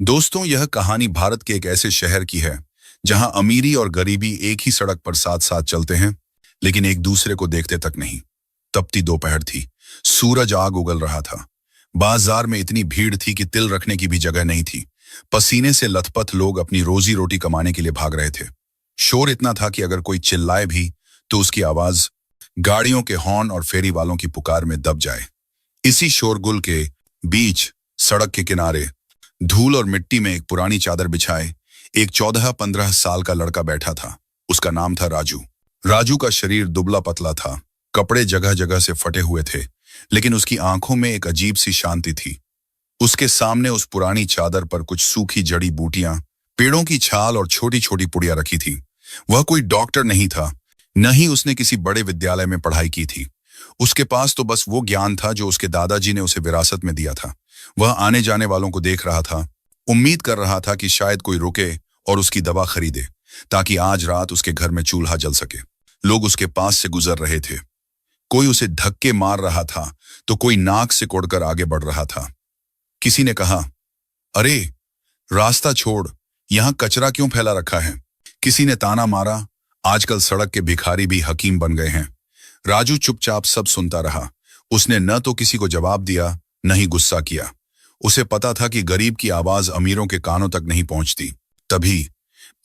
दोस्तों, यह कहानी भारत के एक ऐसे शहर की है जहां अमीरी और गरीबी एक ही सड़क पर साथ साथ चलते हैं, लेकिन एक दूसरे को देखते तक नहीं। तपती दोपहर थी। सूरज आग उगल रहा था। बाजार में इतनी भीड़ थी कि तिल रखने की भी जगह नहीं थी। पसीने से लथपथ लोग अपनी रोजी रोटी कमाने के लिए भाग रहे थे। शोर इतना था कि अगर कोई चिल्लाए भी तो उसकी आवाज गाड़ियों के हॉर्न और फेरी वालों की पुकार में दब जाए। इसी शोरगुल के बीच सड़क के किनारे धूल और मिट्टी में एक पुरानी चादर बिछाए एक 14-15 साल का लड़का बैठा था। उसका नाम था राजू। राजू का शरीर दुबला पतला था। कपड़े जगह जगह से फटे हुए थे, लेकिन उसकी आंखों में एक अजीब सी शांति थी। उसके सामने उस पुरानी चादर पर कुछ सूखी जड़ी बूटियां, पेड़ों की छाल और छोटी छोटी पुड़ियां रखी थी। वह कोई डॉक्टर नहीं था, न ही उसने किसी बड़े विद्यालय में पढ़ाई की थी। उसके पास तो बस वो ज्ञान था जो उसके दादाजी ने उसे विरासत में दिया था। वह आने जाने वालों को देख रहा था, उम्मीद कर रहा था कि शायद कोई रुके और उसकी दवा खरीदे, ताकि आज रात उसके घर में चूल्हा जल सके। लोग उसके पास से गुजर रहे थे। कोई उसे धक्के मार रहा था तो कोई नाक से कोड़कर आगे बढ़ रहा था। किसी ने कहा, अरे रास्ता छोड़, यहां कचरा क्यों फैला रखा है। किसी ने ताना मारा, आजकल सड़क के भिखारी भी हकीम बन गए हैं। राजू चुपचाप सब सुनता रहा। उसने न तो किसी को जवाब दिया, न ही गुस्सा किया। उसे पता था कि गरीब की आवाज अमीरों के कानों तक नहीं पहुंचती। तभी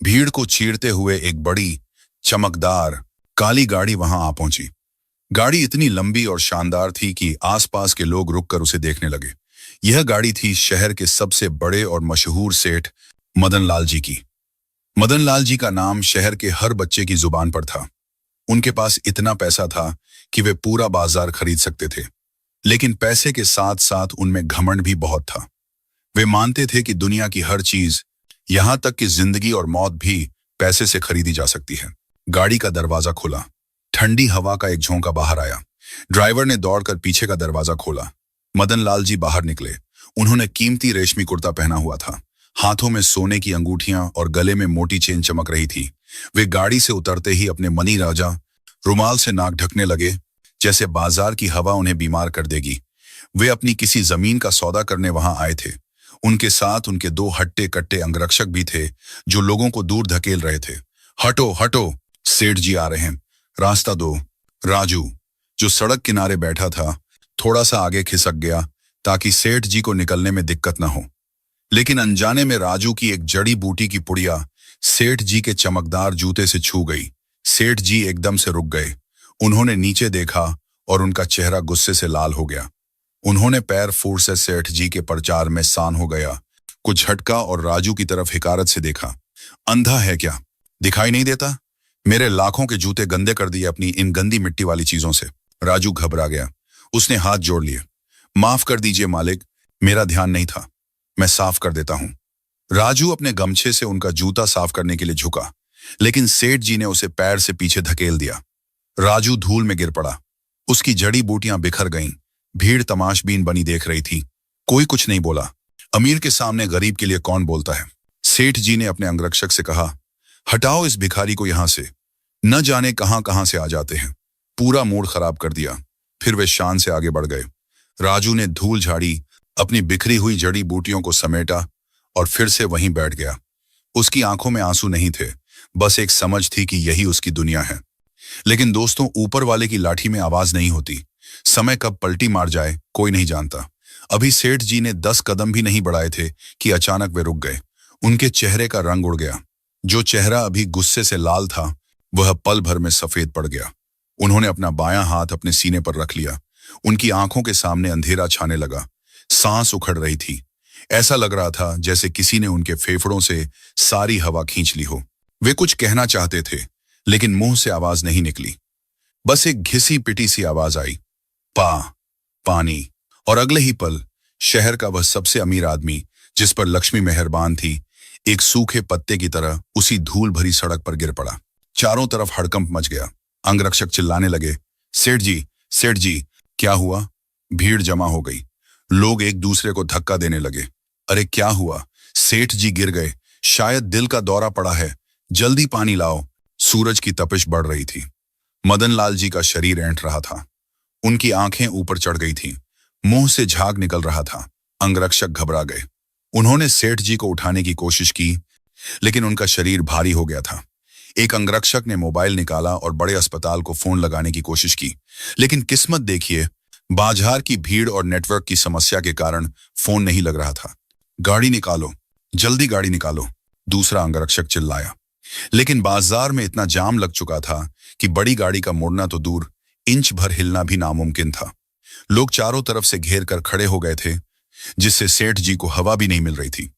भीड़ को चीरते हुए एक बड़ी चमकदार काली गाड़ी वहां आ पहुंची। गाड़ी इतनी लंबी और शानदार थी कि आसपास के लोग रुककर उसे देखने लगे। यह गाड़ी थी शहर के सबसे बड़े और मशहूर सेठ मदन लाल जी की। मदन लाल जी का नाम शहर के हर बच्चे की जुबान पर था। उनके पास इतना पैसा था कि वे पूरा बाजार खरीद सकते थे, लेकिन पैसे के साथ साथ उनमें घमंड भी बहुत था। वे मानते थे कि दुनिया की हर चीज, यहां तक कि जिंदगी और मौत भी पैसे से खरीदी जा सकती है। गाड़ी का दरवाजा खुला। ठंडी हवा का एक झोंका बाहर आया। ड्राइवर ने दौड़कर पीछे का दरवाजा खोला। मदन लाल जी बाहर निकले। उन्होंने कीमती रेशमी कुर्ता पहना हुआ था। हाथों में सोने की अंगूठियां और गले में मोटी चेन चमक रही थी। वे गाड़ी से उतरते ही अपने मनी राजा रुमाल से नाक ढकने लगे, जैसे बाजार की हवा उन्हें बीमार कर देगी। वे अपनी किसी जमीन का सौदा करने वहां आए थे। उनके साथ उनके 2 हट्टे कट्टे अंगरक्षक भी थे, जो लोगों को दूर धकेल रहे थे। हटो हटो, सेठ जी आ रहे हैं, रास्ता दो। राजू, जो सड़क किनारे बैठा था, थोड़ा सा आगे खिसक गया ताकि सेठ जी को निकलने में दिक्कत न हो। लेकिन अनजाने में राजू की एक जड़ी बूटी की पुड़िया सेठ जी के चमकदार जूते से छू गई। सेठ जी एकदम से रुक गए। उन्होंने नीचे देखा और उनका चेहरा गुस्से से लाल हो गया। उन्होंने पैर फूर से सेठ जी के प्रचार में सान हो गया, कुछ झटका और राजू की तरफ हिकारत से देखा। अंधा है क्या, दिखाई नहीं देता? मेरे लाखों के जूते गंदे कर दिए अपनी इन गंदी मिट्टी वाली चीजों से। राजू घबरा गया। उसने हाथ जोड़ लिए। माफ कर दीजिए मालिक, मेरा ध्यान नहीं था, मैं साफ कर देता हूं। राजू अपने गमछे से उनका जूता साफ करने के लिए झुका, लेकिन सेठ जी ने उसे पैर से पीछे धकेल दिया। राजू धूल में गिर पड़ा। उसकी जड़ी बूटियां बिखर गईं। भीड़ तमाशबीन बनी देख रही थी। कोई कुछ नहीं बोला। अमीर के सामने गरीब के लिए कौन बोलता है। सेठ जी ने अपने अंगरक्षक से कहा, हटाओ इस भिखारी को यहां से, न जाने कहां कहां से आ जाते हैं। पूरा मूड खराब कर दिया। फिर वे शान से आगे बढ़ गए। राजू ने धूल झाड़ी, अपनी बिखरी हुई जड़ी बूटियों को समेटा और फिर से वहीं बैठ गया। उसकी आंखों में आंसू नहीं थे, बस एक समझ थी कि यही उसकी दुनिया है। लेकिन दोस्तों, ऊपर वाले की लाठी में आवाज नहीं होती। समय कब पलटी मार जाए कोई नहीं जानता। अभी सेठ जी ने 10 कदम भी नहीं बढ़ाए थे कि अचानक वे रुक गए। उनके चेहरे का रंग उड़ गया। जो चेहरा अभी गुस्से से लाल था, वह पल भर में सफेद पड़ गया। उन्होंने अपना बायां हाथ अपने सीने पर रख लिया। उनकी आंखों के सामने अंधेरा छाने लगा। सांस उखड़ रही थी। ऐसा लग रहा था जैसे किसी ने उनके फेफड़ों से सारी हवा खींच ली हो। वे कुछ कहना चाहते थे, लेकिन मुंह से आवाज नहीं निकली। बस एक घिसी पिटी सी आवाज आई, पानी। और अगले ही पल शहर का वह सबसे अमीर आदमी, जिस पर लक्ष्मी मेहरबान थी, एक सूखे पत्ते की तरह उसी धूल भरी सड़क पर गिर पड़ा। चारों तरफ हड़कंप मच गया। अंगरक्षक चिल्लाने लगे, सेठ जी, सेठ जी, क्या हुआ? भीड़ जमा हो गई। लोग एक दूसरे को धक्का देने लगे। अरे क्या हुआ? सेठ जी गिर गए, शायद दिल का दौरा पड़ा है, जल्दी पानी लाओ। सूरज की तपिश बढ़ रही थी। मदन लाल जी का शरीर ऐंठ रहा था। उनकी आंखें ऊपर चढ़ गई थीं। मुंह से झाग निकल रहा था। अंगरक्षक घबरा गए। उन्होंने सेठ जी को उठाने की कोशिश की, लेकिन उनका शरीर भारी हो गया था। एक अंगरक्षक ने मोबाइल निकाला और बड़े अस्पताल को फोन लगाने की कोशिश की, लेकिन किस्मत देखिए, बाजार की भीड़ और नेटवर्क की समस्या के कारण फोन नहीं लग रहा था। गाड़ी निकालो, जल्दी गाड़ी निकालो, दूसरा अंगरक्षक चिल्लाया। लेकिन बाजार में इतना जाम लग चुका था कि बड़ी गाड़ी का मुड़ना तो दूर, इंच भर हिलना भी नामुमकिन था। लोग चारों तरफ से घेर कर खड़े हो गए थे, जिससे सेठ जी को हवा भी नहीं मिल रही थी।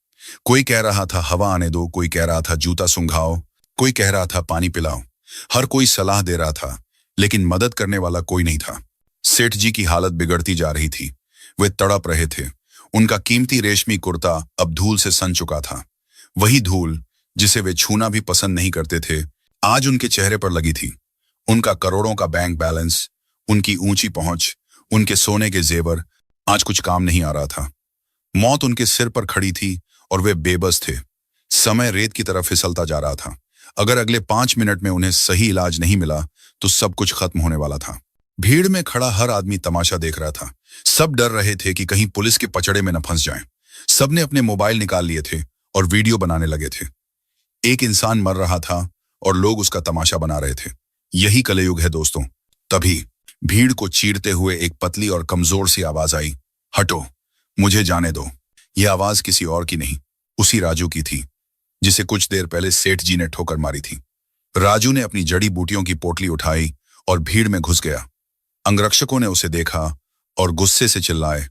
कोई कह रहा था हवा आने दो, कोई कह रहा था जूता सुंघाओ, कोई कह रहा था पानी पिलाओ। हर कोई सलाह दे रहा था, लेकिन मदद करने वाला कोई नहीं था। सेठ जी की हालत बिगड़ती जा रही थी। वे तड़प रहे थे। उनका कीमती रेशमी कुर्ता अब धूल से सन चुका था। वही धूल जिसे वे छूना भी पसंद नहीं करते थे, आज उनके चेहरे पर लगी थी। उनका करोड़ों का बैंक बैलेंस, उनकी ऊंची पहुंच, उनके सोने के जेवर, आज कुछ काम नहीं आ रहा था। मौत उनके सिर पर खड़ी थी और वे बेबस थे। समय रेत की तरफ फिसलता जा रहा था। अगर अगले 5 मिनट में उन्हें सही इलाज नहीं मिला तो सब कुछ खत्म होने वाला था। भीड़ में खड़ा हर आदमी तमाशा देख रहा था। सब डर रहे थे कि कहीं पुलिस के पचड़े में न फंस जाएं। सबने अपने मोबाइल निकाल लिए थे और वीडियो बनाने लगे थे। एक इंसान मर रहा था और लोग उसका तमाशा बना रहे थे। यही कलयुग है दोस्तों। तभी भीड़ को चीरते हुए एक पतली और कमजोर सी आवाज आई, हटो, मुझे जाने दो। यह आवाज किसी और की नहीं, उसी राजू की थी, जिसे कुछ देर पहले सेठ जी ने ठोकर मारी थी। राजू ने अपनी जड़ी बूटियों की पोटली उठाई और भीड़ में घुस गया। अंगरक्षकों ने उसे देखा और गुस्से से चिल्लाए,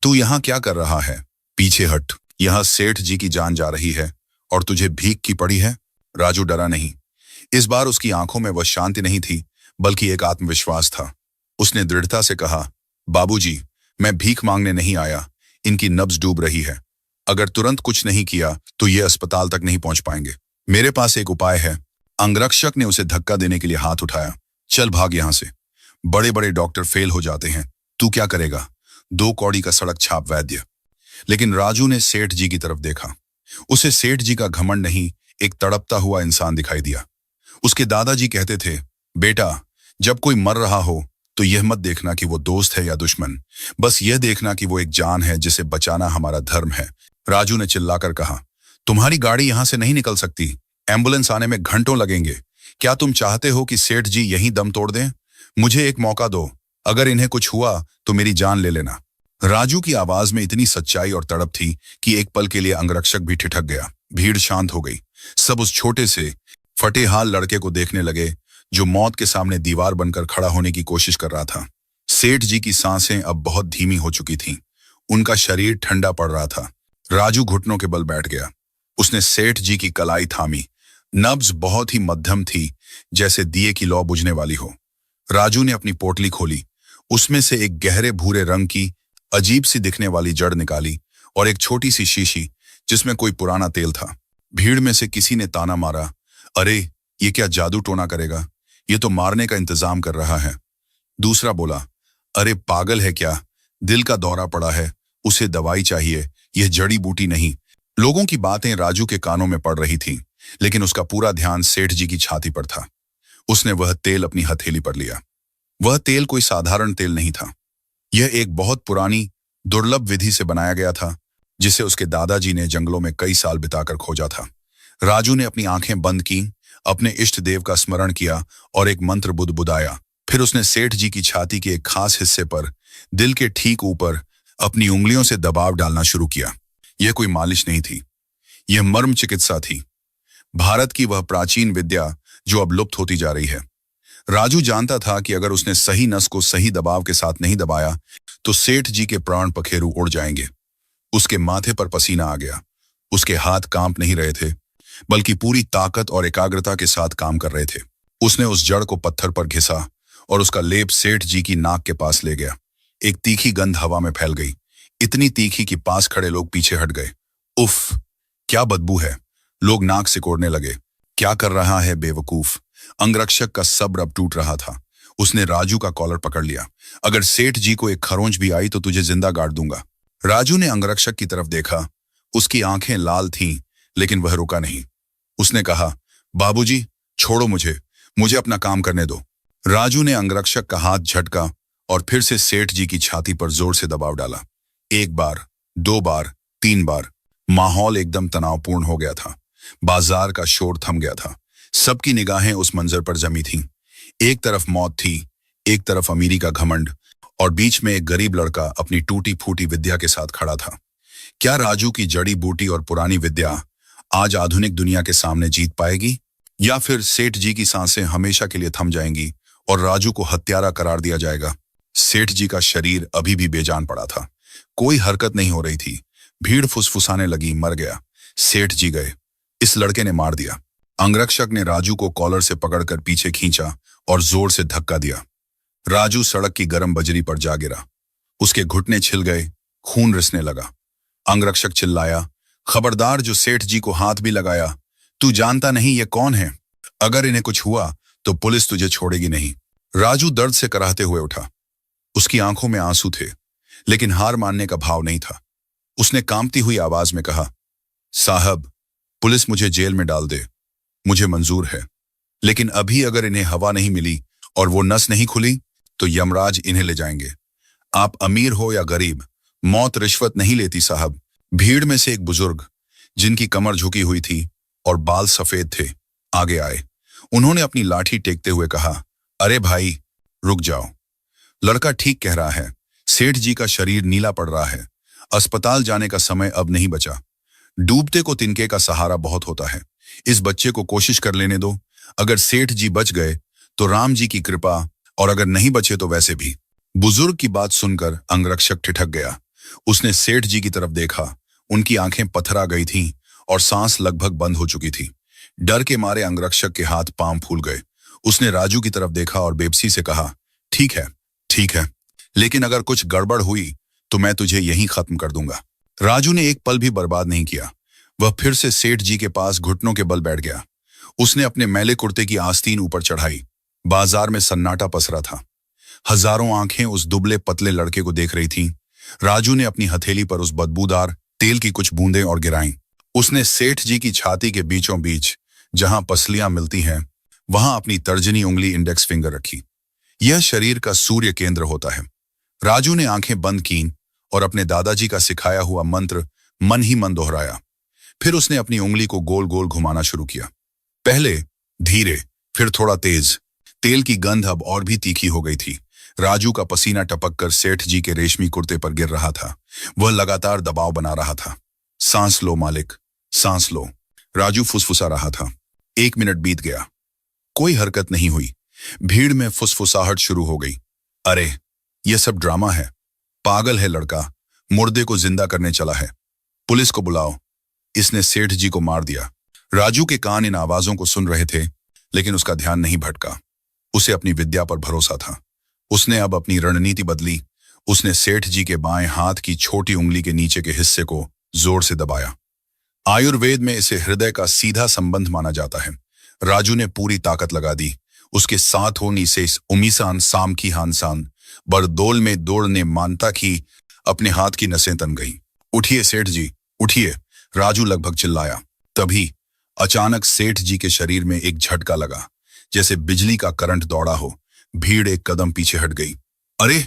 तू यहां क्या कर रहा है? पीछे हट, यहां सेठ जी की जान जा रही है और तुझे भीख की पड़ी है। राजू डरा नहीं। इस बार उसकी आंखों में वह शांति नहीं थी, बल्कि एक आत्मविश्वास था। उसने दृढ़ता से कहा, बाबूजी, मैं भीख मांगने नहीं आया। इनकी नब्ज डूब रही है। अगर तुरंत कुछ नहीं किया तो ये अस्पताल तक नहीं पहुंच पाएंगे। मेरे पास एक उपाय है। अंगरक्षक ने उसे धक्का देने के लिए हाथ उठाया। चल भाग यहां से। बड़े बड़े डॉक्टर फेल हो जाते हैं, तू क्या करेगा? 2 कौड़ी का सड़क छाप वैद्य। लेकिन राजू ने सेठ जी की तरफ देखा। उसे सेठ जी का घमंड नहीं, एक तड़पता हुआ इंसान दिखाई दिया। उसके दादाजी कहते थे, बेटा, जब कोई मर रहा हो तो यह मत देखना कि वो दोस्त है या दुश्मन, बस यह देखना कि वो एक जान है जिसे बचाना हमारा धर्म है। राजू ने चिल्लाकर कहा, तुम्हारी गाड़ी यहां से नहीं निकल सकती। एम्बुलेंस आने में घंटों लगेंगे। क्या तुम चाहते हो कि सेठ जी यहीं दम तोड़ दें? मुझे एक मौका दो। अगर इन्हें कुछ हुआ तो मेरी जान ले लेना। राजू की आवाज में इतनी सच्चाई और तड़प थी कि एक पल के लिए अंगरक्षक भी ठिठक गया। भीड़ शांत हो गई। सब उस छोटे से फटे हाल लड़के को देखने लगे जो मौत के सामने दीवार बनकर खड़ा होने की कोशिश कर रहा था। सेठ जी की सांसें अब बहुत धीमी हो चुकी थीं। उनका शरीर ठंडा पड़ रहा था। राजू घुटनों के बल बैठ गया। उसने सेठ जी की कलाई थामी। नब्ज बहुत ही मध्यम थी, जैसे दिए की लौ बुझने वाली हो। राजू ने अपनी पोटली खोली। उसमें से एक गहरे भूरे रंग की अजीब सी दिखने वाली जड़ निकाली और एक छोटी सी शीशी जिसमें कोई पुराना तेल था। भीड़ में से किसी ने ताना मारा, अरे ये क्या जादू टोना करेगा? ये तो मारने का इंतजाम कर रहा है। दूसरा बोला, अरे पागल है क्या? दिल का दौरा पड़ा है, उसे दवाई चाहिए, यह जड़ी बूटी नहीं। लोगों की बातें राजू के कानों में पड़ रही थीं, लेकिन उसका पूरा ध्यान सेठ जी की छाती पर था। उसने वह तेल अपनी हथेली पर लिया। वह तेल कोई साधारण तेल नहीं था। यह एक बहुत पुरानी, दुर्लभ विधि से बनाया गया था, जिसे उसके दादाजी ने जंगलों में कई साल बिताकर खोजा था। राजू ने अपनी आंखें बंद की, अपने इष्ट देव का स्मरण किया और एक मंत्र बुदबुदाया। फिर उसने सेठ जी की छाती के एक खास हिस्से पर, दिल के ठीक ऊपर, अपनी उंगलियों से दबाव डालना शुरू किया। यह कोई मालिश नहीं थी, यह मर्म चिकित्सा थी। भारत की वह प्राचीन विद्या जो अब लुप्त होती जा रही है। राजू जानता था कि अगर उसने सही नस को सही दबाव के साथ नहीं दबाया तो सेठ जी के प्राण पखेरु उड़ जाएंगे। उसके माथे पर पसीना आ गया। उसके हाथ कांप नहीं रहे थे, बल्कि पूरी ताकत और एकाग्रता के साथ काम कर रहे थे। उसने उस जड़ को पत्थर पर घिसा और उसका लेप सेठ जी की नाक के पास ले गया। एक तीखी गंध हवा में फैल गई, इतनी तीखी कि पास खड़े लोग पीछे हट गए। उफ, क्या बदबू है! लोग नाक सिकोड़ने लगे। क्या कर रहा है बेवकूफ? अंगरक्षक का सब्र अब टूट रहा था। उसने राजू का कॉलर पकड़ लिया। अगर सेठ जी को एक खरोंच भी आई तो तुझे जिंदा गाड़ दूंगा। राजू ने अंगरक्षक की तरफ देखा। उसकी आंखें लाल थीं, लेकिन वह रुका नहीं। उसने कहा, बाबूजी, छोड़ो मुझे, मुझे अपना काम करने दो। राजू ने अंगरक्षक का हाथ झटका और फिर से सेठ जी की छाती पर जोर से दबाव डाला। 1 बार, 2 बार, 3 बार। माहौल एकदम तनावपूर्ण हो गया था। बाजार का शोर थम गया था। सबकी निगाहें उस मंजर पर जमी थीं। एक तरफ मौत थी, एक तरफ अमीरी का घमंड, और बीच में एक गरीब लड़का अपनी टूटी फूटी विद्या के साथ खड़ा था। क्या राजू की जड़ी बूटी और पुरानी विद्या आज आधुनिक दुनिया के सामने जीत पाएगी, या फिर सेठ जी की सांसें हमेशा के लिए थम जाएंगी और राजू को हत्यारा करार दिया जाएगा? सेठ जी का शरीर अभी भी बेजान पड़ा था। कोई हरकत नहीं हो रही थी। भीड़ फुसफुसाने लगी, मर गया, सेठ जी गए, इस लड़के ने मार दिया। अंगरक्षक ने राजू को कॉलर से पकड़कर पीछे खींचा और जोर से धक्का दिया। राजू सड़क की गर्म बजरी पर जा गिरा। उसके घुटने छिल गए, खून रिसने लगा। अंगरक्षक चिल्लाया, खबरदार, जो सेठ जी को हाथ भी लगाया, तू जानता नहीं ये कौन है? अगर इन्हें कुछ हुआ तो पुलिस तुझे छोड़ेगी नहीं। राजू दर्द से कराहते हुए उठा। उसकी आंखों में आंसू थे, लेकिन हार मानने का भाव नहीं था। उसने कांपती हुई आवाज में कहा, साहब, पुलिस मुझे जेल में डाल दे, मुझे मंजूर है, लेकिन अभी अगर इन्हें हवा नहीं मिली और वो नस नहीं खुली तो यमराज इन्हें ले जाएंगे। आप अमीर हो या गरीब, मौत रिश्वत नहीं लेती साहब। भीड़ में से एक बुजुर्ग, जिनकी कमर झुकी हुई थी और बाल सफेद थे, आगे आए। उन्होंने अपनी लाठी टेकते हुए कहा, अरे भाई, रुक जाओ। लड़का ठीक कह रहा है, सेठ जी का शरीर नीला पड़ रहा है। अस्पताल जाने का समय अब नहीं बचा। डूबते को तिनके का सहारा बहुत होता है। इस बच्चे को कोशिश कर लेने दो। अगर सेठ जी बच गए तो राम जी की कृपा, और अगर नहीं बचे तो वैसे भी। बुजुर्ग की बात सुनकर अंगरक्षक ठिठक गया। उसने सेठ जी की तरफ देखा। उनकी आंखें पथरा गई थीं और सांस लगभग बंद हो चुकी थी। डर के मारे अंगरक्षक के हाथ पांव फूल गए। उसने राजू की तरफ देखा और बेबसी से कहा, ठीक है, लेकिन अगर कुछ गड़बड़ हुई तो मैं तुझे यहीं खत्म कर दूंगा। राजू ने एक पल भी बर्बाद नहीं किया। वह फिर से सेठ जी के पास घुटनों के बल बैठ गया। उसने अपने मैले कुर्ते की आस्तीन ऊपर चढ़ाई। बाजार में सन्नाटा पसरा था। हजारों आंखें उस दुबले पतले लड़के को देख रही थीं। राजू ने अपनी हथेली पर उस बदबूदार तेल की कुछ बूंदें और गिराईं। उसने सेठ जी की छाती के बीचों बीच, जहां पसलियां मिलती हैं, वहां अपनी तर्जनी उंगली इंडेक्स फिंगर रखी। यह शरीर का सूर्य केंद्र होता है। राजू ने आंखें बंद कीं और अपने दादाजी का सिखाया हुआ मंत्र मन ही मन दोहराया। फिर उसने अपनी उंगली को गोल गोल घुमाना शुरू किया। पहले धीरे, फिर थोड़ा तेज। तेल की गंध अब और भी तीखी हो गई थी। राजू का पसीना टपककर सेठ जी के रेशमी कुर्ते पर गिर रहा था। वह लगातार दबाव बना रहा था। सांस लो मालिक, सांस लो, राजू फुसफुसा रहा था। 1 मिनट बीत गया, कोई हरकत नहीं हुई। भीड़ में फुसफुसाहट शुरू हो गई। अरे, यह सब ड्रामा है। पागल है लड़का, मुर्दे को जिंदा करने चला है। पुलिस को बुलाओ, इसने सेठ जी को मार दिया। राजू के कान इन आवाजों को सुन रहे थे, लेकिन उसका ध्यान नहीं भटका। उसे अपनी विद्या पर भरोसा था। उसने अब अपनी रणनीति बदली। उसने सेठ जी के बाएं हाथ की छोटी उंगली के नीचे के हिस्से को जोर से दबाया। आयुर्वेद में इसे हृदय का सीधा संबंध माना जाता है। राजू ने पूरी ताकत लगा दी। उसके साथ होनी से उमीसान साम की हानसान बरदोल में दौड़ने मानता की अपने हाथ की नसें तन गई। उठिए सेठ जी, उठिए, राजू लगभग चिल्लाया। तभी अचानक सेठ जी के शरीर में एक झटका लगा, जैसे बिजली का करंट दौड़ा हो। भीड़ एक कदम पीछे हट गई। अरे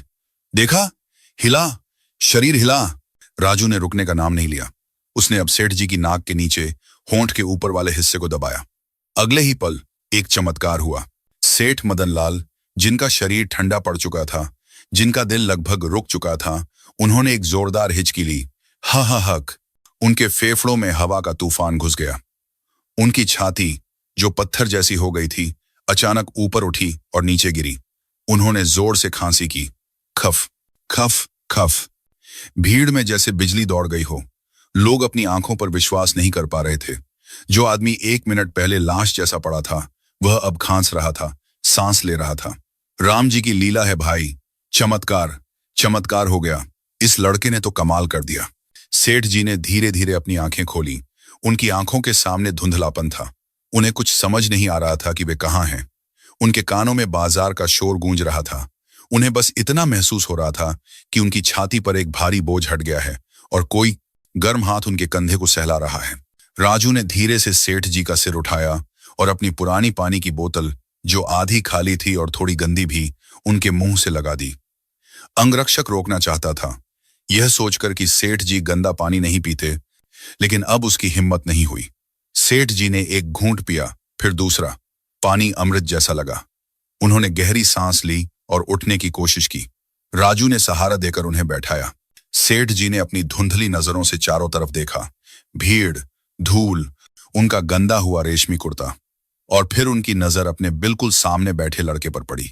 देखा, हिला, शरीर हिला। राजू ने रुकने का नाम नहीं लिया। उसने अब सेठ जी की नाक के नीचे होंठ के ऊपर वाले हिस्से को दबाया। अगले ही पल एक चमत्कार हुआ। सेठ मदन लाल, जिनका शरीर ठंडा पड़ चुका था, जिनका दिल लगभग रुक चुका था, उन्होंने एक जोरदार हिचकी ली। हा हा हक। उनके फेफड़ों में हवा का तूफान घुस गया। उनकी छाती, जो पत्थर जैसी हो गई थी, अचानक ऊपर उठी और नीचे गिरी। उन्होंने जोर से खांसी की। खफ खफ खफ। भीड़ में जैसे बिजली दौड़ गई हो। लोग अपनी आंखों पर विश्वास नहीं कर पा रहे थे। जो आदमी 1 मिनट पहले लाश जैसा पड़ा था, वह अब खांस रहा था, सांस ले रहा था। राम जी की लीला है भाई, चमत्कार, चमत्कार हो गया। इस लड़के ने तो कमाल कर दिया। सेठ जी ने धीरे धीरे अपनी आंखें खोली। उनकी आंखों के सामने धुंधलापन था। उन्हें कुछ समझ नहीं आ रहा था कि वे कहाँ हैं। उनके कानों में बाजार का शोर गूंज रहा था। उन्हें बस इतना महसूस हो रहा था कि उनकी छाती पर एक भारी बोझ हट गया है और कोई गर्म हाथ उनके कंधे को सहला रहा है। राजू ने धीरे से सेठ जी का सिर उठाया और अपनी पुरानी पानी की बोतल, जो आधी खाली थी और थोड़ी गंदी भी, उनके मुंह से लगा दी। अंगरक्षक रोकना चाहता था, यह सोचकर कि सेठ जी गंदा पानी नहीं पीते, लेकिन अब उसकी हिम्मत नहीं हुई। सेठ जी ने एक घूंट पिया, फिर दूसरा। पानी अमृत जैसा लगा। उन्होंने गहरी सांस ली और उठने की कोशिश की। राजू ने सहारा देकर उन्हें बैठाया। सेठ जी ने अपनी धुंधली नजरों से चारों तरफ देखा। भीड़, धूल, उनका गंदा हुआ रेशमी कुर्ता, और फिर उनकी नजर अपने बिल्कुल सामने बैठे लड़के पर पड़ी।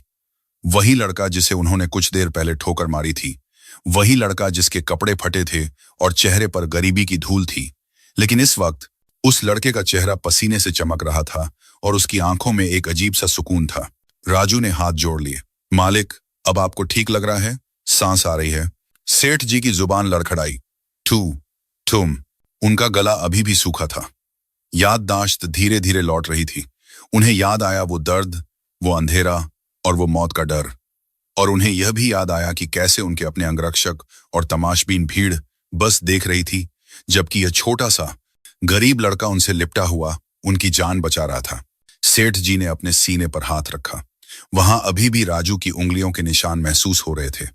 वही लड़का जिसे उन्होंने कुछ देर पहले ठोकर मारी थी, वही लड़का जिसके कपड़े फटे थे और चेहरे पर गरीबी की धूल थी। लेकिन इस वक्त उस लड़के का चेहरा पसीने से चमक रहा था और उसकी आंखों में एक अजीब सा सुकून था। राजू ने हाथ जोड़ लिए। मालिक, अब आपको ठीक लग रहा है? सांस आ रही है? सेठ जी की जुबान लड़खड़ाई। तुम। उनका गला अभी भी सूखा था। याददाश्त धीरे धीरे लौट रही थी। उन्हें याद आया वो दर्द, वो अंधेरा और वो मौत का डर। और उन्हें यह भी याद आया कि कैसे उनके अपने अंगरक्षक और तमाशबीन भीड़ बस देख रही थी, जबकि यह छोटा सा गरीब लड़का उनसे लिपटा हुआ उनकी जान बचा रहा था। सेठ जी ने अपने सीने पर हाथ रखा। वहां अभी भी राजू की उंगलियों के निशान महसूस हो रहे थे।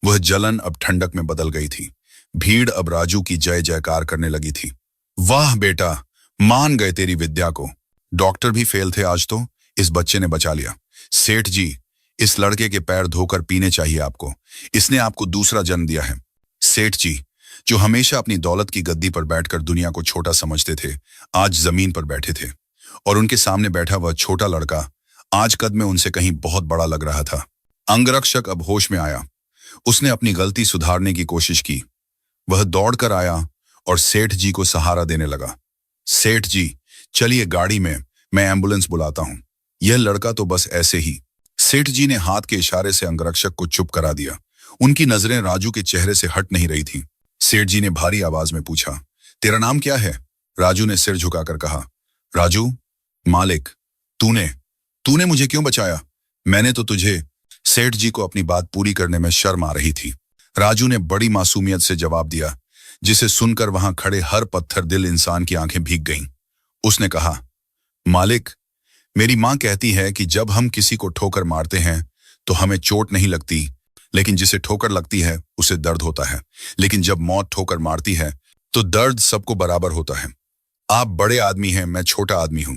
वह जलन अब ठंडक में बदल गई थी। भीड़ अब राजू की जय जयकार करने लगी थी। वाह बेटा, मान गए तेरी विद्या को। डॉक्टर भी फेल थे, आज तो इस बच्चे ने बचा लिया। सेठ जी, इस लड़के के पैर धोकर पीने चाहिए आपको। इसने आपको दूसरा जन्म दिया है। सेठ जी, जो हमेशा अपनी दौलत की गद्दी पर बैठकर दुनिया को छोटा समझते थे, आज जमीन पर बैठे थे। और उनके सामने बैठा वह छोटा लड़का आज कद में उनसे कहीं बहुत बड़ा लग रहा था। अंगरक्षक अब होश में आया। उसने अपनी गलती सुधारने की कोशिश की। वह दौड़कर आया और सेठ जी को सहारा देने लगा। सेठ जी, चलिए गाड़ी में, मैं एम्बुलेंस बुलाता हूं। यह लड़का तो बस ऐसे ही। सेठ जी ने हाथ के इशारे से अंगरक्षक को चुप करा दिया। उनकी नजरें राजू के चेहरे से हट नहीं रही थीं। सेठ जी ने भारी आवाज में पूछा, तेरा नाम क्या है? राजू ने सिर झुकाकर कहा, राजू। मालिक, तूने मुझे क्यों बचाया? मैंने तो तुझे। सेठ जी को अपनी बात पूरी करने में शर्म आ रही थी। राजू ने बड़ी मासूमियत से जवाब दिया, जिसे सुनकर वहां खड़े हर पत्थर दिल इंसान की आंखें भीग गईं। उसने कहा, मालिक, मेरी मां कहती है कि जब हम किसी को ठोकर मारते हैं तो हमें चोट नहीं लगती, लेकिन जिसे ठोकर लगती है उसे दर्द होता है। लेकिन जब मौत ठोकर मारती है तो दर्द सबको बराबर होता है। आप बड़े आदमी हैं, मैं छोटा आदमी हूं,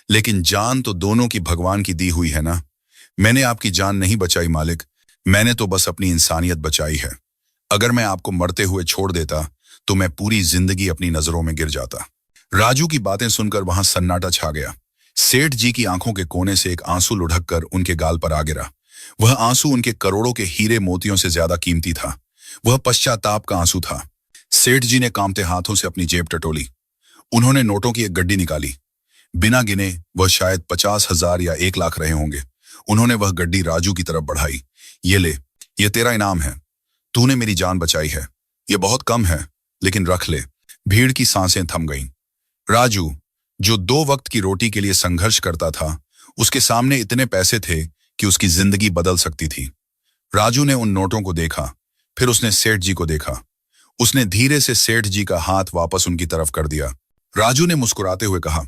लेकिन जान तो दोनों की भगवान की दी हुई है ना। मैंने आपकी जान नहीं बचाई मालिक, मैंने तो बस अपनी इंसानियत बचाई है। अगर मैं आपको मरते हुए छोड़ देता तो मैं पूरी जिंदगी अपनी नजरों में गिर जाता। राजू की बातें सुनकर वहां सन्नाटा छा गया। सेठ जी की आंखों के कोने से एक आंसू लुढ़क कर उनके गाल पर आ गिरा। वह आंसू उनके करोड़ों के हीरे मोतियों से ज्यादा कीमती था। वह पश्चाताप का आंसू था। सेठ जी ने कांपते हाथों से अपनी जेब टटोली। उन्होंने नोटों की एक गड्डी निकाली। बिना गिने वह शायद 50,000 या 1 लाख रहे होंगे। उन्होंने वह गड्डी राजू की तरफ बढ़ाई। ये ले, ये तेरा इनाम है। तूने मेरी जान बचाई है। ये बहुत कम है, लेकिन रख ले। भीड़ की सांसें थम गईं। राजू, जो 2 वक्त की रोटी के लिए संघर्ष करता था, उसके सामने इतने पैसे थे कि उसकी जिंदगी बदल सकती थी। राजू ने उन नोटों को देखा, फिर उसने सेठ जी को देखा। उसने धीरे से सेठ जी का हाथ वापस उनकी तरफ कर दिया। राजू ने मुस्कुराते हुए कहा,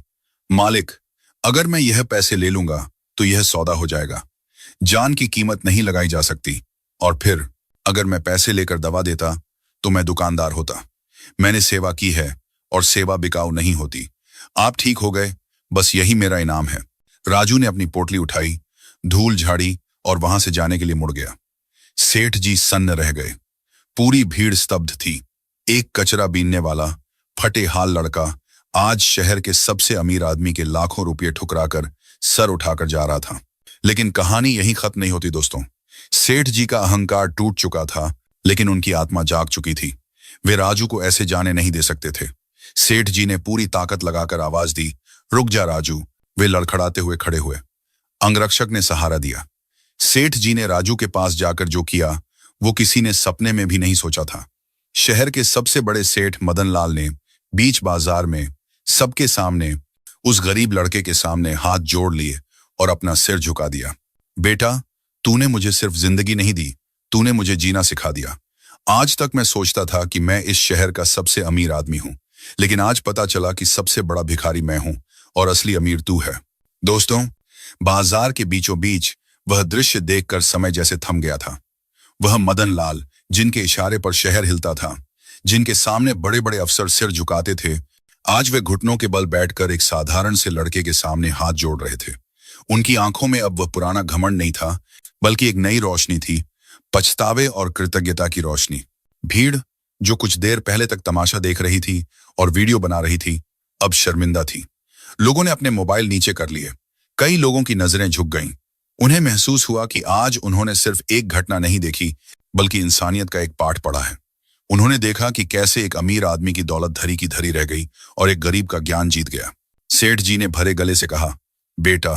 मालिक, अगर मैं यह पैसे ले लूंगा तो यह सौदा हो जाएगा। जान की कीमत नहीं लगाई जा सकती। और फिर अगर मैं पैसे लेकर दवा देता तो मैं दुकानदार होता। मैंने सेवा की है और सेवा बिकाऊ नहीं होती। आप ठीक हो गए, बस यही मेरा इनाम है। राजू ने अपनी पोटली उठाई, धूल झाड़ी और वहां से जाने के लिए मुड़ गया। सेठ जी सन्न रह गए। पूरी भीड़ स्तब्ध थी। एक कचरा बीनने वाला, फटे हाल लड़का आज शहर के सबसे अमीर आदमी के लाखों रुपये ठुकराकर सर उठाकर जा रहा था। लेकिन कहानी यहीं खत्म नहीं होती दोस्तों। सेठ जी का अहंकार टूट चुका था, लेकिन उनकी आत्मा जाग चुकी थी। वे राजू को ऐसे जाने नहीं दे सकते थे। सेठ जी ने पूरी ताकत लगाकर आवाज दी, रुक जा राजू। वे लड़खड़ाते हुए खड़े हुए। अंगरक्षक ने सहारा दिया। सेठ जी ने राजू के पास जाकर जो किया वो किसी ने सपने में भी नहीं सोचा था। शहर के सबसे बड़े सेठ मदन लाल ने बीच बाजार में सबके सामने उस गरीब लड़के के सामने हाथ जोड़ लिए और अपना सिर झुका दिया। बेटा, तूने मुझे सिर्फ जिंदगी नहीं दी, तूने मुझे जीना सिखा दिया। आज तक मैं सोचता था कि मैं इस शहर का सबसे अमीर आदमी हूं, लेकिन आज पता चला कि सबसे बड़ा भिखारी मैं हूं और असली अमीर तू है। दोस्तों, बाजार के बीचों बीच वह दृश्य देखकर समय जैसे थम गया था। वह मदन लाल, जिनके इशारे पर शहर हिलता था, जिनके सामने बड़े बड़े अफसर सिर झुकाते थे, आज वे घुटनों के बल बैठकर एक साधारण से लड़के के सामने हाथ जोड़ रहे थे। उनकी आंखों में अब वह पुराना घमंड नहीं था, बल्कि एक नई रोशनी थी, पछतावे और कृतज्ञता की रोशनी। भीड़, जो कुछ देर पहले तक तमाशा देख रही थी और वीडियो बना रही थी, अब शर्मिंदा थी। लोगों ने अपने मोबाइल नीचे कर लिए। कई लोगों की नजरें झुक गईं। उन्हें महसूस हुआ कि आज उन्होंने सिर्फ एक घटना नहीं देखी, बल्कि इंसानियत का एक पाठ पढ़ा है। उन्होंने देखा कि कैसे एक अमीर आदमी की दौलत धरी की धरी रह गई और एक गरीब का ज्ञान जीत गया। सेठ जी ने भरे गले से कहा, बेटा,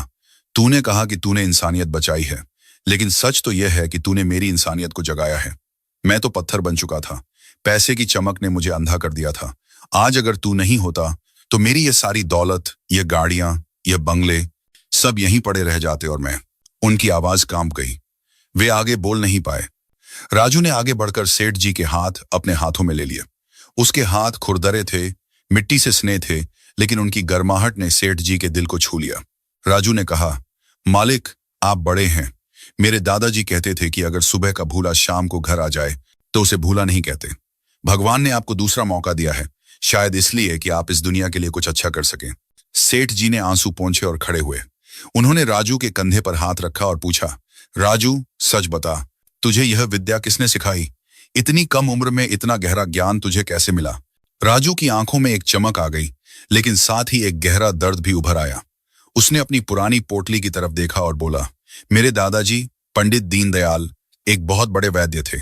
तूने कहा कि तूने इंसानियत बचाई है, लेकिन सच तो यह है कि तूने मेरी इंसानियत को जगाया है। मैं तो पत्थर बन चुका था, पैसे की चमक ने मुझे अंधा कर दिया था। आज अगर तू नहीं होता तो मेरी ये सारी दौलत, ये गाड़ियां, ये बंगले सब यहीं पड़े रह जाते और मैं। उनकी आवाज कांप गई। वे आगे बोल नहीं पाए। राजू ने आगे बढ़कर सेठ जी के हाथ अपने हाथों में ले लिए। उसके हाथ खुरदरे थे, मिट्टी से सने थे, लेकिन उनकी गर्माहट ने सेठ जी के दिल को छू लिया। राजू ने कहा, मालिक, आप बड़े हैं। मेरे दादाजी कहते थे कि अगर सुबह का भूला शाम को घर आ जाए तो उसे भूला नहीं कहते। भगवान ने आपको दूसरा मौका दिया है, शायद इसलिए कि आप इस दुनिया के लिए कुछ अच्छा कर सकें। सेठ जी ने आंसू पोंछे और खड़े हुए। उन्होंने राजू के कंधे पर हाथ रखा और पूछा, राजू, सच बता, तुझे यह विद्या किसने सिखाई? इतनी कम उम्र में इतना गहरा ज्ञान तुझे कैसे मिला? राजू की आंखों में एक चमक आ गई, लेकिन साथ ही एक गहरा दर्द भी उभर आया। उसने अपनी पुरानी पोटली की तरफ देखा और बोला, मेरे दादाजी पंडित दीनदयाल एक बहुत बड़े वैद्य थे।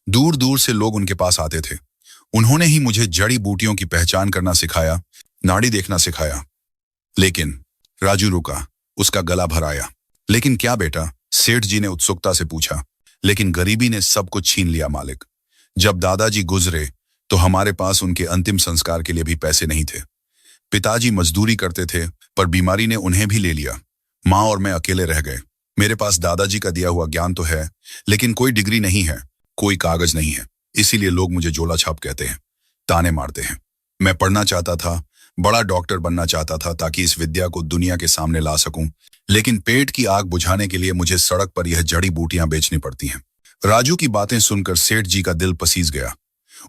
दूर दूर से लोग उनके पास आते थे। उन्होंने ही मुझे जड़ी बूटियों की पहचान करना सिखाया, नाड़ी देखना सिखाया। लेकिन राजू रुका, उसका गला भर आया। लेकिन क्या बेटा? सेठ जी ने उत्सुकता से पूछा। लेकिन गरीबी ने सब कुछ छीन लिया मालिक। जब दादाजी गुजरे तो हमारे पास उनके अंतिम संस्कार के लिए भी पैसे नहीं थे। पिताजी मजदूरी करते थे, पर बीमारी ने उन्हें भी ले लिया। माँ और मैं अकेले रह गए। मेरे पास दादाजी का दिया हुआ ज्ञान तो है, लेकिन कोई डिग्री नहीं है, कोई कागज नहीं है। इसीलिए लोग मुझे झोला छाप कहते हैं, ताने मारते हैं। मैं पढ़ना चाहता था, बड़ा डॉक्टर बनना चाहता था, ताकि इस विद्या को दुनिया के सामने ला सकूं, लेकिन पेट की आग बुझाने के लिए मुझे सड़क पर यह जड़ी बूटियां बेचनी पड़ती हैं। राजू की बातें सुनकर सेठ जी का दिल पसीज गया।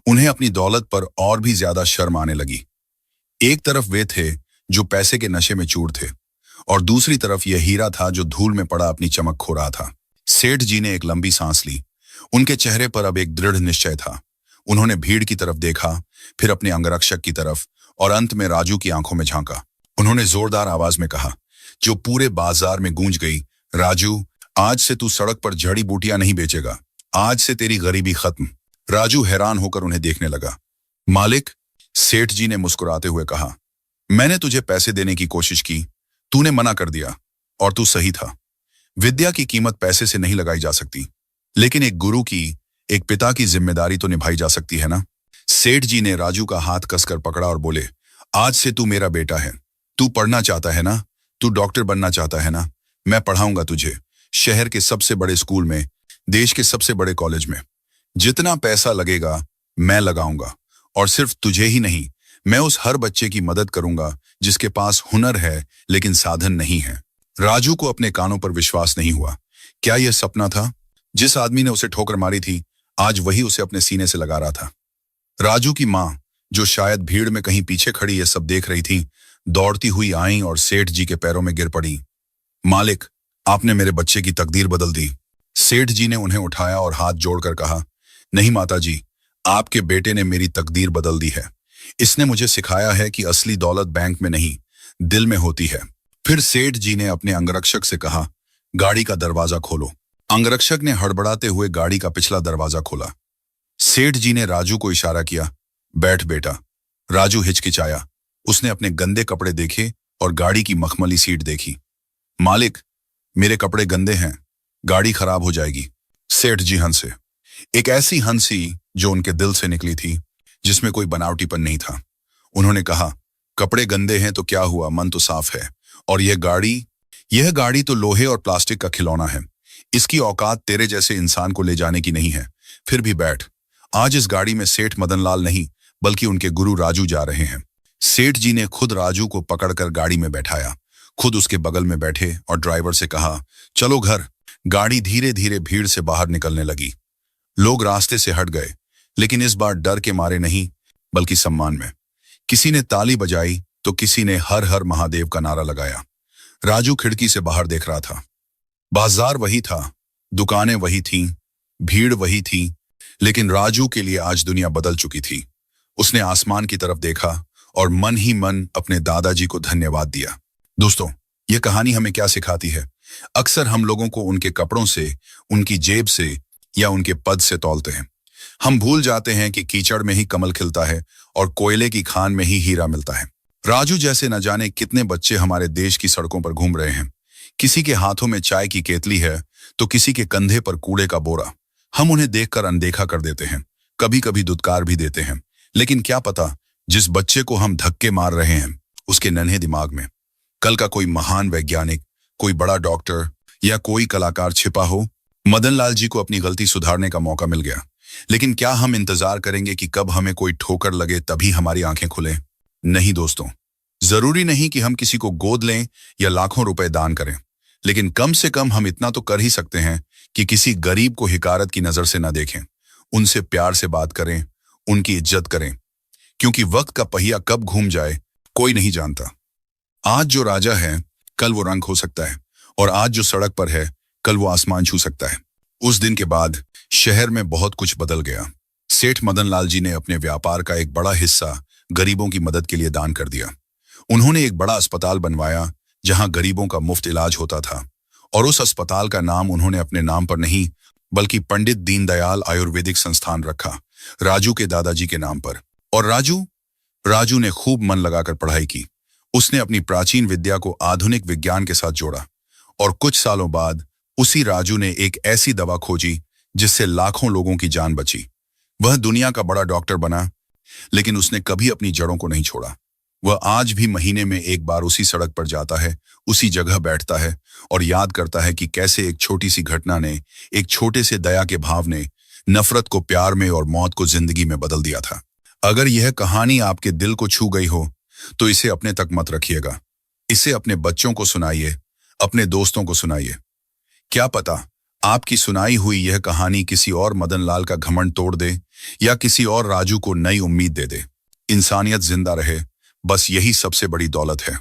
उन्हें अपनी दौलत पर और भी ज्यादा शर्म आने लगी। एक तरफ वे थे जो पैसे के नशे में चूर थे, और दूसरी तरफ यह हीरा था जो धूल में पड़ा अपनी चमक खो रहा था। सेठ जी ने एक लंबी सांस ली। उनके चेहरे पर अब एक दृढ़ निश्चय था। उन्होंने भीड़ की तरफ देखा, फिर अपने अंगरक्षक की तरफ, और अंत में राजू की आंखों में झांका। उन्होंने जोरदार आवाज में कहा, जो पूरे बाजार में गूंज गई, राजू, आज से तू सड़क पर जड़ी बूटियां नहीं बेचेगा। आज से तेरी गरीबी खत्म। राजू हैरान होकर उन्हें देखने लगा। मालिक, सेठ जी ने मुस्कुराते हुए कहा, मैंने तुझे पैसे देने की कोशिश की, तूने मना कर दिया, और तू सही था। विद्या की कीमत पैसे से नहीं लगाई जा सकती, लेकिन एक गुरु की, एक पिता की जिम्मेदारी तो निभाई जा सकती है ना। सेठ जी ने राजू का हाथ कसकर पकड़ा और बोले, आज से तू मेरा बेटा है। तू पढ़ना चाहता है ना? तू डॉक्टर बनना चाहता है ना? मैं पढ़ाऊंगा तुझे, शहर के सबसे बड़े स्कूल में, देश के सबसे बड़े कॉलेज में। जितना पैसा लगेगा मैं लगाऊंगा, और सिर्फ तुझे ही नहीं, मैं उस हर बच्चे की मदद करूंगा जिसके पास हुनर है लेकिन साधन नहीं है। राजू को अपने कानों पर विश्वास नहीं हुआ। क्या यह सपना था? जिस आदमी ने उसे ठोकर मारी थी, आज वही उसे अपने सीने से लगा रहा था। राजू की माँ, जो शायद भीड़ में कहीं पीछे खड़ी ये सब देख रही थी, दौड़ती हुई आई और सेठ जी के पैरों में गिर पड़ी। मालिक, आपने मेरे बच्चे की तकदीर बदल दी। सेठ जी ने उन्हें उठाया और हाथ जोड़कर कहा, नहीं माताजी, आपके बेटे ने मेरी तकदीर बदल दी है। इसने मुझे सिखाया है कि असली दौलत बैंक में नहीं, दिल में होती है। फिर सेठ जी ने अपने अंगरक्षक से कहा, गाड़ी का दरवाजा खोलो। अंगरक्षक ने हड़बड़ाते हुए गाड़ी का पिछला दरवाजा खोला। सेठ जी ने राजू को इशारा किया, बैठ बेटा। राजू हिचकिचाया। उसने अपने गंदे कपड़े देखे और गाड़ी की मखमली सीट देखी। मालिक, मेरे कपड़े गंदे हैं, गाड़ी खराब हो जाएगी। सेठ जी हंसे, एक ऐसी हंसी जो उनके दिल से निकली थी, जिसमें कोई बनावटीपन नहीं था। उन्होंने कहा, कपड़े गंदे हैं तो क्या हुआ, मन तो साफ है। और यह गाड़ी तो लोहे और प्लास्टिक का खिलौना है। इसकी औकात तेरे जैसे इंसान को ले जाने की नहीं है। फिर भी बैठ। आज इस गाड़ी में सेठ मदनलाल नहीं, बल्कि उनके गुरु राजू जा रहे हैं। सेठ जी ने खुद राजू को पकड़कर गाड़ी में बैठाया, खुद उसके बगल में बैठे और ड्राइवर से कहा, चलो घर। गाड़ी धीरे धीरे भीड़ से बाहर निकलने लगी। लोग रास्ते से हट गए। लेकिन इस बार डर के मारे नहीं, बल्कि सम्मान में। किसी ने ताली बजाई तो किसी ने हर हर महादेव का नारा लगाया। राजू खिड़की से बाहर देख रहा था। बाजार वही था, दुकानें वही थीं, भीड़ वही थी, लेकिन राजू के लिए आज दुनिया बदल चुकी थी। उसने आसमान की तरफ देखा और मन ही मन अपने दादाजी को धन्यवाद दिया। दोस्तों, यह कहानी हमें क्या सिखाती है? अक्सर हम लोगों को उनके कपड़ों से, उनकी जेब से या उनके पद से तौलते हैं। हम भूल जाते हैं कि कीचड़ में ही कमल खिलता है और कोयले की खान में ही हीरा मिलता है। राजू जैसे न जाने कितने बच्चे हमारे देश की सड़कों पर घूम रहे हैं। किसी के हाथों में चाय की केतली है तो किसी के कंधे पर कूड़े का बोरा। हम उन्हें देखकर अनदेखा कर देते हैं, कभी कभी दुत्कार भी देते हैं। लेकिन क्या पता, जिस बच्चे को हम धक्के मार रहे हैं उसके नन्हे दिमाग में कल का कोई महान वैज्ञानिक, कोई बड़ा डॉक्टर या कोई कलाकार छिपा हो। मदन लाल जी को अपनी गलती सुधारने का मौका मिल गया, लेकिन क्या हम इंतजार करेंगे कि कब हमें कोई ठोकर लगे तभी हमारी आंखें खुलें? नहीं दोस्तों, जरूरी नहीं कि हम किसी को गोद लें या लाखों रुपए दान करें, लेकिन कम से कम हम इतना तो कर ही सकते हैं कि किसी गरीब को हिकारत की नजर से न देखें, उनसे प्यार से बात करें, उनकी इज्जत करें, क्योंकि वक्त का पहिया कब घूम जाए कोई नहीं जानता। आज जो राजा है कल वो रंक हो सकता है, और आज जो सड़क पर है कल वो आसमान छू सकता है। उस दिन के बाद शहर में बहुत कुछ बदल गया। सेठ मदन लाल जी ने अपने व्यापार का एक बड़ा हिस्सा गरीबों की मदद के लिए दान कर दिया। उन्होंने एक बड़ा अस्पताल बनवाया जहां गरीबों का मुफ्त इलाज होता था, और उस अस्पताल का नाम उन्होंने अपने नाम पर नहीं बल्कि पंडित दीनदयाल आयुर्वेदिक संस्थान रखा, राजू के दादाजी के नाम पर। और राजू ने खूब मन लगाकर पढ़ाई की। उसने अपनी प्राचीन विद्या को आधुनिक विज्ञान के साथ जोड़ा, और कुछ सालों बाद उसी राजू ने एक ऐसी दवा खोजी जिससे लाखों लोगों की जान बची। वह दुनिया का बड़ा डॉक्टर बना, लेकिन उसने कभी अपनी जड़ों को नहीं छोड़ा। वह आज भी महीने में एक बार उसी सड़क पर जाता है, उसी जगह बैठता है और याद करता है कि कैसे एक छोटी सी घटना ने, एक छोटे से दया के भाव ने नफरत को प्यार में और मौत को जिंदगी में बदल दिया था। अगर यह कहानी आपके दिल को छू गई हो तो इसे अपने तक मत रखिएगा। इसे अपने बच्चों को सुनाइए, अपने दोस्तों को सुनाइए। क्या पता आपकी सुनाई हुई यह कहानी किसी और मदन लाल का घमंड तोड़ दे या किसी और राजू को नई उम्मीद दे दे। इंसानियत जिंदा रहे, बस यही सबसे बड़ी दौलत है।